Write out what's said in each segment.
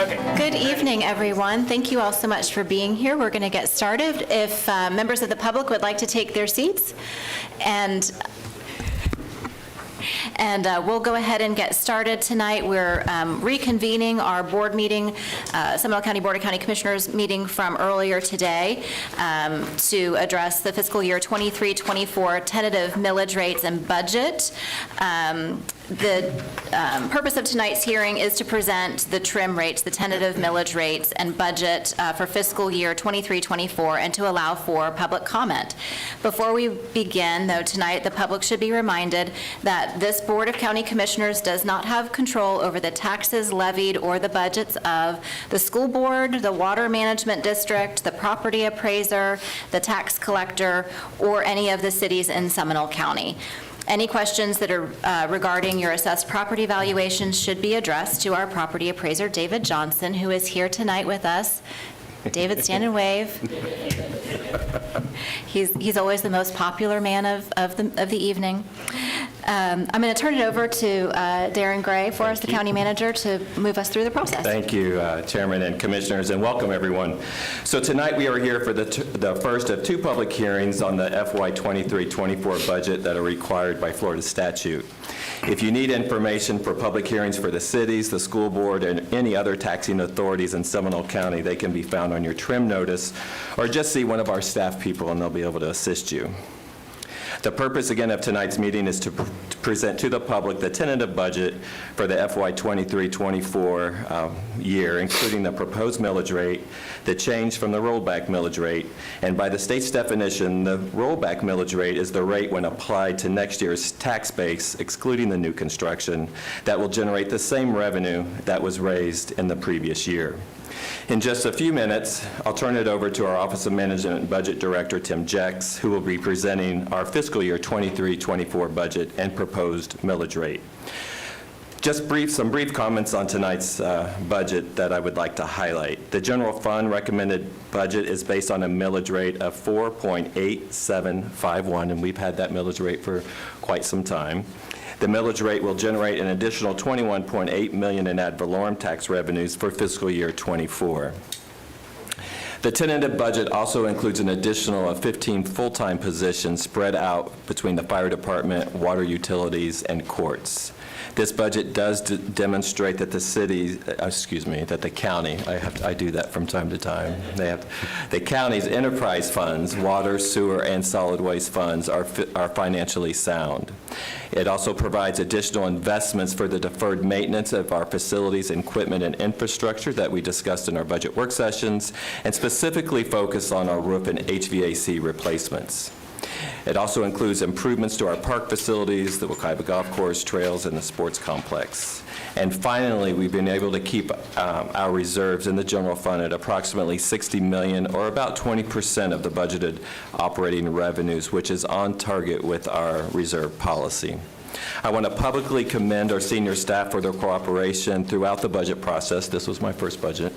Okay. Good evening, everyone. Thank you all so much for being here. We're going to get started. If members of the public would like to take their seats, and we'll go ahead and get started tonight. We're reconvening our board meeting, Seminole County Board of County Commissioners meeting from earlier today to address the fiscal year 23-24 tentative millage rates and budget. The purpose of tonight's hearing is to present the trim rates, the tentative millage rates and budget for fiscal year 23-24 and to allow for public comment. Before we begin, though, tonight the public should be reminded that this Board of County Commissioners does not have control over the taxes levied or the budgets of the school board, the water management district, the property appraiser, the tax collector, or any of the cities in Seminole County. Any questions that are regarding your assessed property valuations should be addressed to our property appraiser, David Johnson, who is here tonight with us. David, stand and wave. He's always the most popular man of the evening. I'm going to turn it over to Darren Gray, for us, the county manager, to move us through the process. Thank you, Chairman and Commissioners, and welcome everyone. So tonight we are here for the first of two public hearings on the FY 23-24 budget that are required by Florida statute. If you need information for public hearings for the cities, the school board, and any other taxing authorities in Seminole County, they can be found on your trim notice, or just see one of our staff people and they'll be able to assist you. The purpose, again, of tonight's meeting is to present to the public the tentative budget for the FY 23-24 year, including the proposed millage rate, the change from the rollback millage rate, and by the state's definition, the rollback millage rate is the rate when applied to next year's tax base, excluding the new construction, that will generate the same revenue that was raised in the previous year. In just a few minutes, I'll turn it over to our Office of Management and Budget Director, Tim Jex, who will be presenting our fiscal year 23-24 budget and proposed millage rate. Just some brief comments on tonight's budget that I would like to highlight. The general fund recommended budget is based on a millage rate of 4.8751, and we've had that millage rate for quite some time. The millage rate will generate an additional $21.8 million in ad valorem tax revenues for fiscal year 24. The tentative budget also includes an additional of 15 full-time positions spread out between the fire department, water utilities, and courts. This budget does demonstrate that the city, that the county, I do that from time to time, the county's enterprise funds, water, sewer, and solid waste funds are financially sound. It also provides additional investments for the deferred maintenance of our facilities, equipment, and infrastructure that we discussed in our budget work sessions, and specifically focus on our roof and HVAC replacements. It also includes improvements to our park facilities, the Wekiva Golf Course, trails, and the sports complex. And finally, we've been able to keep our reserves in the general fund at approximately $60 million, or about 20% of the budgeted operating revenues, which is on target with our reserve policy. I want to publicly commend our senior staff for their cooperation throughout the budget process. This was my first budget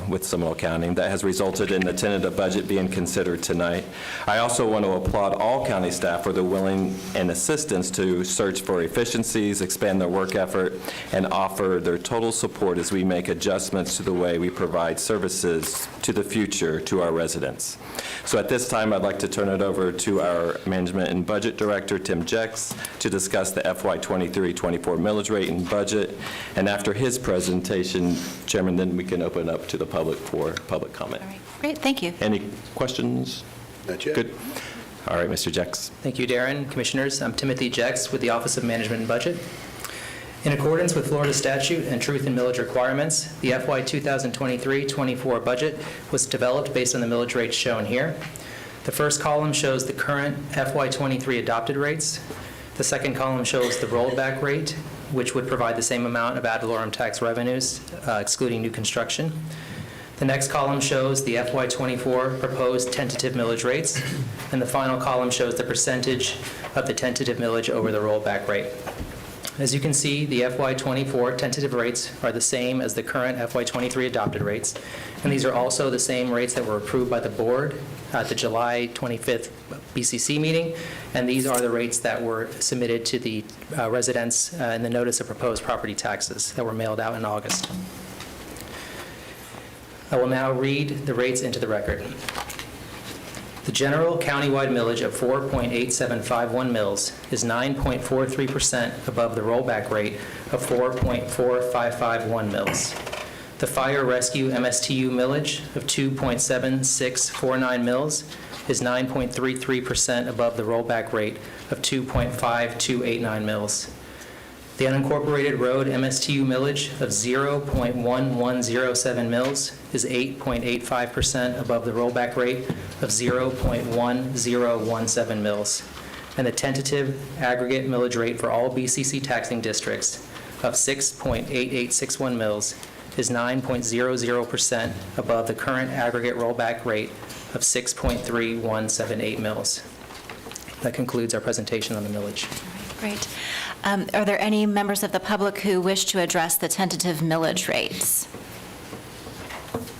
with Seminole County that has resulted in the tentative budget being considered tonight. I also want to applaud all county staff for their willing and assistance to search for efficiencies, expand their work effort, and offer their total support as we make adjustments to the way we provide services to the future to our residents. So at this time, I'd like to turn it over to our Management and Budget Director, Tim Jex, to discuss the FY 23-24 millage rate and budget. And after his presentation, Chairman, then we can open up to the public for public comment. All right, great, thank you. Any questions? Not yet. Good. All right, Mr. Jex. Thank you, Darren. Commissioners, I'm Timothy Jex with the Office of Management and Budget. In accordance with Florida statute and truth and millage requirements, the FY 2023-24 budget was developed based on the millage rates shown here. The first column shows the current FY 23 adopted rates. The second column shows the rollback rate, which would provide the same amount of ad valorem tax revenues, excluding new construction. The next column shows the FY 24 proposed tentative millage rates, and the final column shows the percentage of the tentative millage over the rollback rate. As you can see, the FY 24 tentative rates are the same as the current FY 23 adopted rates, and these are also the same rates that were approved by the board at the July 25th BCC meeting, and these are the rates that were submitted to the residents in the notice of proposed property taxes that were mailed out in August. I will now read the rates into the record. The general countywide millage of 4.8751 mils is 9.43% above the rollback rate of 4.4551 mils. The fire rescue MSTU millage of 2.7649 mils is 9.33% above the rollback rate of 2.5289 mils. The unincorporated road MSTU millage of 0.1107 mils is 8.85% above the rollback rate of 0.1017 mils. And the tentative aggregate millage rate for all BCC taxing districts of 6.8861 mils is 9.00% above the current aggregate rollback rate of 6.3178 mils. That concludes our presentation on the millage. Great. Are there any members of the public who wish to address the tentative millage rates?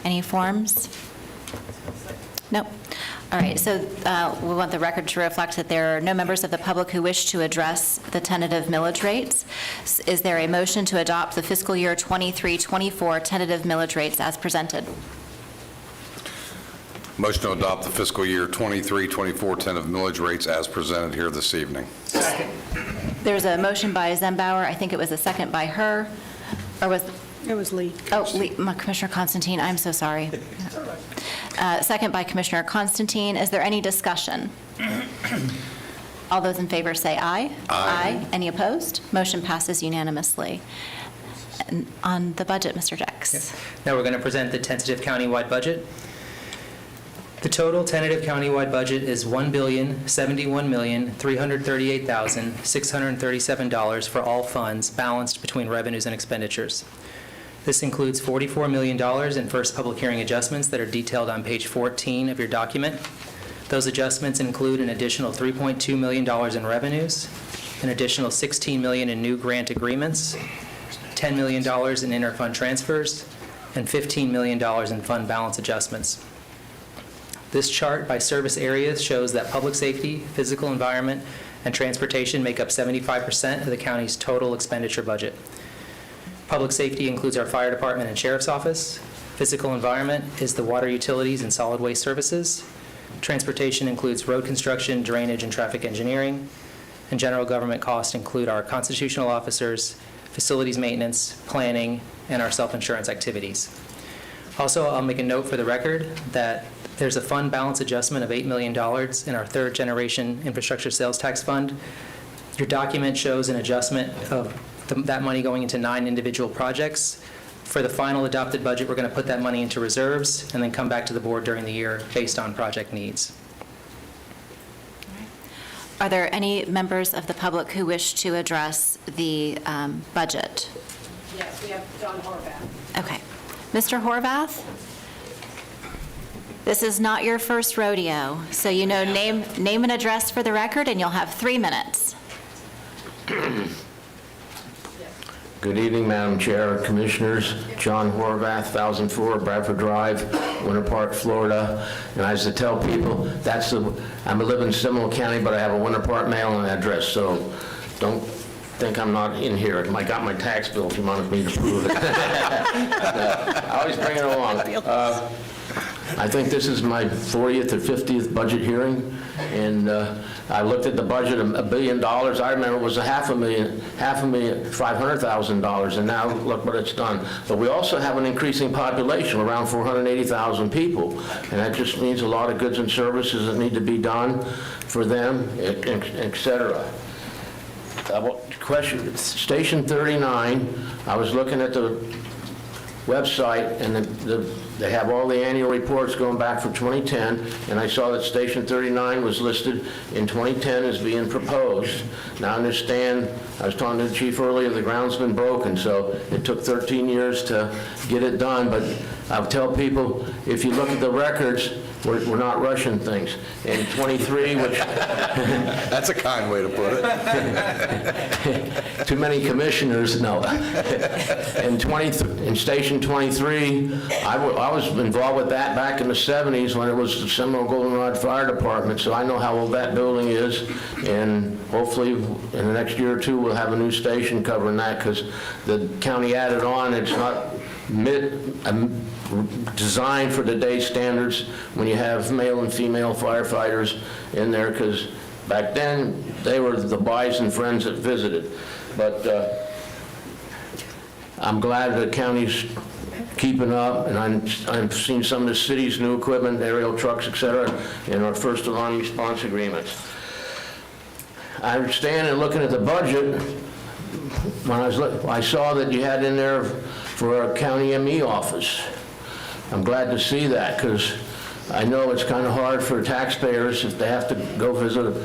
Any forms? No. All right, so we want the record to reflect that there are no members of the public who wish to address the tentative millage rates. Is there a motion to adopt the fiscal year 23-24 tentative millage rates as presented? Motion to adopt the fiscal year 23-24 tentative millage rates as presented here this evening. There's a motion by Zembauer. I think it was a second by her. Or was It was Lee. Oh, Commissioner Constantine, I'm so sorry. Second by Commissioner Constantine. Is there any discussion? All those in favor say aye. Aye. Any opposed? Motion passes unanimously. And on the budget, Mr. Jex. Now we're going to present the tentative countywide budget. The total tentative countywide budget is $1,071,338,637 for all funds balanced between revenues and expenditures. This includes $44 million in first public hearing adjustments that are detailed on page 14 of your document. Those adjustments include an additional $3.2 million in revenues, an additional $16 million in new grant agreements, $10 million in interfund transfers, and $15 million in fund balance adjustments. This chart by service areas shows that public safety, physical environment, and transportation make up 75% of the county's total expenditure budget. Public safety includes our fire department and sheriff's office. Physical environment is the water utilities and solid waste services. Transportation includes road construction, drainage, and traffic engineering. And general government costs include our constitutional officers, facilities maintenance, planning, and our self-insurance activities. Also, I'll make a note for the record that there's a fund balance adjustment of $8 million in our third generation infrastructure sales tax fund. Your document shows an adjustment of that money going into 9 individual projects. For the final adopted budget, we're going to put that money into reserves and then come back to the board during the year based on project needs. Are there any members of the public who wish to address the budget? Yes, we have John Horvath. Okay. Mr. Horvath? This is not your first rodeo, so you know name and address for the record, and you'll have 3 minutes. Good evening, Madam Chair, Commissioners. John Horvath, 1004 Bradford Drive, Winter Park, Florida. And I used to tell people, I live in Seminole County, but I have a Winter Park mailing address, so don't think I'm not in here. I got my tax bill if you wanted me to prove it. I always bring it along. I think this is my 40th or 50th budget hearing, and I looked at the budget, $1 billion. I remember it was $500,000, and now look what it's done. But we also have an increasing population, around 480,000 people, and that just means a lot of goods and services that need to be done for them, et cetera. Question, Station 39, I was looking at the website, and they have all the annual reports going back from 2010, and I saw that Station 39 was listed in 2010 as being proposed. Now I understand, I was talking to the chief earlier, the ground's been broken, so it took 13 years to get it done, but I'll tell people, if you look at the records, we're not rushing things. In 23, which... That's a kind way to put it. Too many commissioners, no. In Station 23, I was involved with that back in the 70s when it was the Seminole Goldenrod Fire Department, so I know how old that building is, and hopefully in the next year or two we'll have a new station covering that, because the county added on, it's not designed for today's standards when you have male and female firefighters in there, because back then, they were the bison friends that visited. But I'm glad the county's keeping up, and I've seen some of the city's new equipment, aerial trucks, et cetera, in our first alarm response agreements. I understand, and looking at the budget, when I saw that you had in there for our county ME office. I'm glad to see that, because I know it's kind of hard for taxpayers if they have to go visit,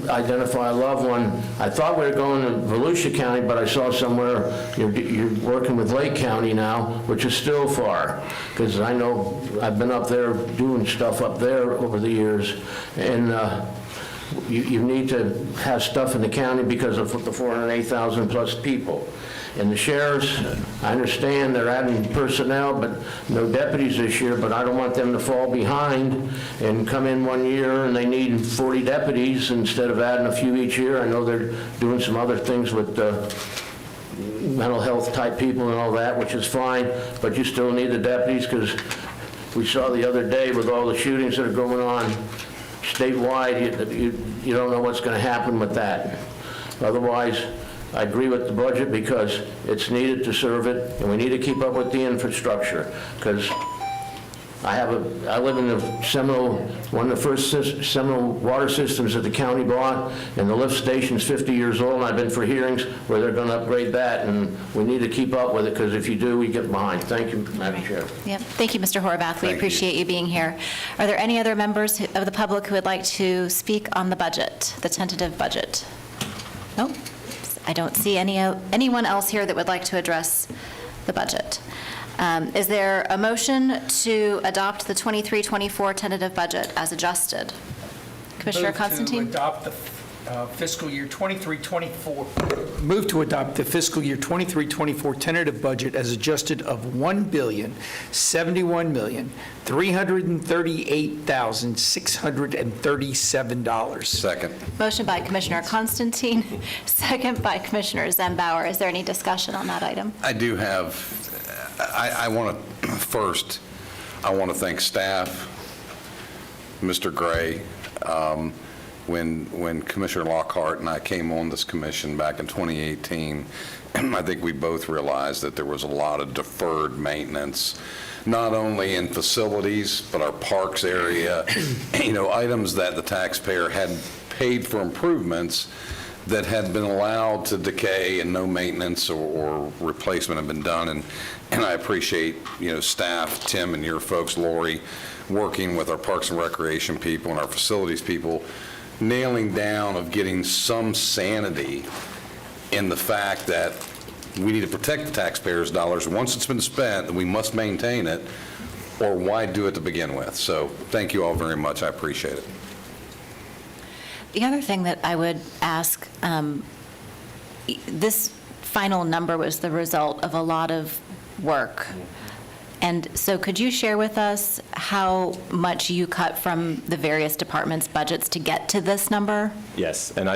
identify a loved one. I thought we were going to Volusia County, but I saw somewhere you're working with Lake County now, which is still far, because I know I've been up there doing stuff up there over the years, and you need to have stuff in the county because of the 408,000 plus people. And the sheriffs, I understand they're adding personnel, but no deputies this year, but I don't want them to fall behind and come in one year and they need 40 deputies instead of adding a few each year. I know they're doing some other things with mental health type people and all that, which is fine, but you still need the deputies, because we saw the other day with all the shootings that are going on statewide, you don't know what's going to happen with that. Otherwise, I agree with the budget because it's needed to serve it, and we need to keep up with the infrastructure, because I live in the Seminole, one of the first Seminole water systems that the county bought, and the lift station's 50 years old, and I've been for hearings where they're going to upgrade that, and we need to keep up with it, because if you do, we get behind. Thank you, Madam Chair. Yep. Thank you, Mr. Horvath. We Thank appreciate you being here. Are there any other members of the public who would like to speak on the budget, the tentative budget? No? I don't see anyone else here that would like to address the budget. Is there a motion to adopt the 23-24 tentative budget as adjusted? Commissioner Constantine? Move to adopt the fiscal year 23-24. Move to adopt the fiscal year 23-24 tentative budget as adjusted of $1,071,338,637. Second. Motion by Commissioner Constantine, second by Commissioner Zembauer. Is there any discussion on that item? I do have, I want to, first, I want to thank staff, Mr. Gray. When Commissioner Lockhart and I came on this commission back in 2018, I think we both realized that there was a lot of deferred maintenance, not only in facilities, but our parks area, items that the taxpayer had paid for improvements that had been allowed to decay and no maintenance or replacement had been done. And I appreciate, staff, Tim and your folks, Lori, working with our Parks and Recreation people and our facilities people, nailing down of getting some sanity in the fact that we need to protect the taxpayers' dollars. Once it's been spent, we must maintain it, or why do it to begin with? So thank you all very much. I appreciate it. The other thing that I would ask, this final number was the result of a lot of work. And so could you share with us how much you cut from the various departments' budgets to get to this number? Yes, and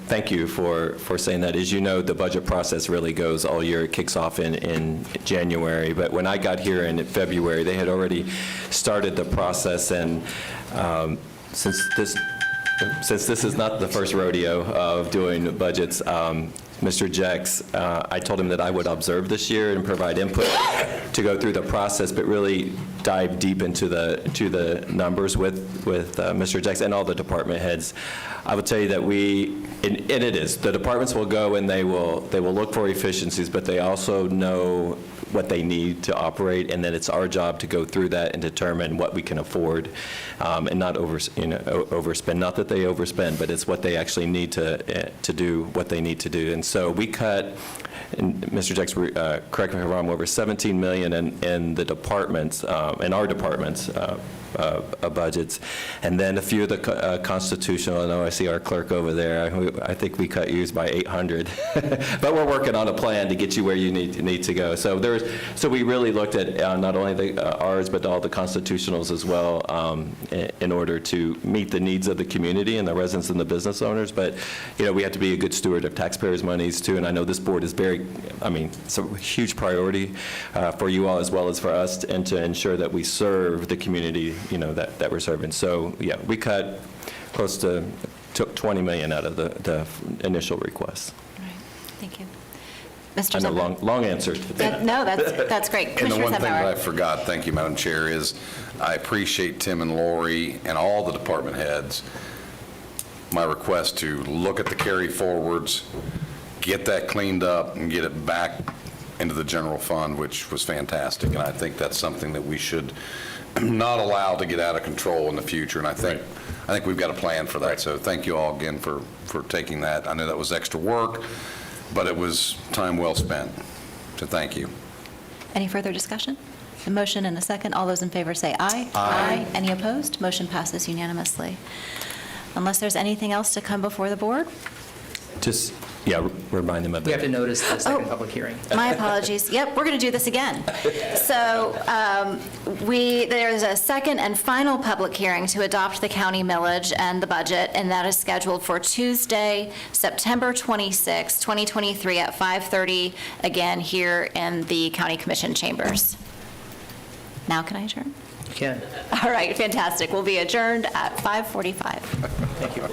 thank you for saying that. As you know, the budget process really goes all year. It kicks off in January, but when I got here in February, they had already started the process, and since this is not the first rodeo of doing budgets, Mr. Jex, I told him that I would observe this year and provide input to go through the process, but really dive deep into the numbers with Mr. Jex and all the department heads. I would tell you that and it is, the departments will go and they will look for efficiencies, but they also know what they need to operate, and then it's our job to go through that and determine what we can afford, and not overspend. Not that they overspend, but it's what they actually need to do what they need to do. And so we cut, and Mr. Jex, correct me if I'm wrong, over $17 million in the departments, in our departments, budgets. And then a few of the constitutional, I know I see our clerk over there, I think we cut yours by 800. But we're working on a plan to get you where you need to go. So we really looked at not only ours, but all the constitutionals as well, in order to meet the needs of the community and the residents and the business owners. But, we have to be a good steward of taxpayers' monies too, and I know this board is it's a huge priority for you all as well as for us, and to ensure that we serve the community, that we're serving. So, yeah, we cut close to took $20 million out of the initial request. All right, thank you. Mr. I know, Zembauer. long answer. No, that's great. And the Commissioner one thing that I Zembauer. forgot, thank you, Madam Chair, is I appreciate Tim and Lori and all the department heads, my request to look at the carry forwards, get that cleaned up, and get it back into the general fund, which was fantastic. And I think that's something that we should not allow to get out of control in the future. And I think we've got a plan for that. Right. So thank you all again for taking that. I know that was extra work, but it was time well spent. So thank you. Any further discussion? A motion and a second. All those in favor say aye. Aye. Any opposed? Motion passes unanimously. Unless there's anything else to come before the board? Just, remind them of We have that. to notice the second public hearing. My apologies. Yep, we're going to do this again. So there's a second and final public hearing to adopt the county millage and the budget, and that is scheduled for Tuesday, September 26, 2023 at 5:30, again here in the County Commission chambers. Now can I adjourn? You can. All right, fantastic. We'll be adjourned at 5:45. Thank you.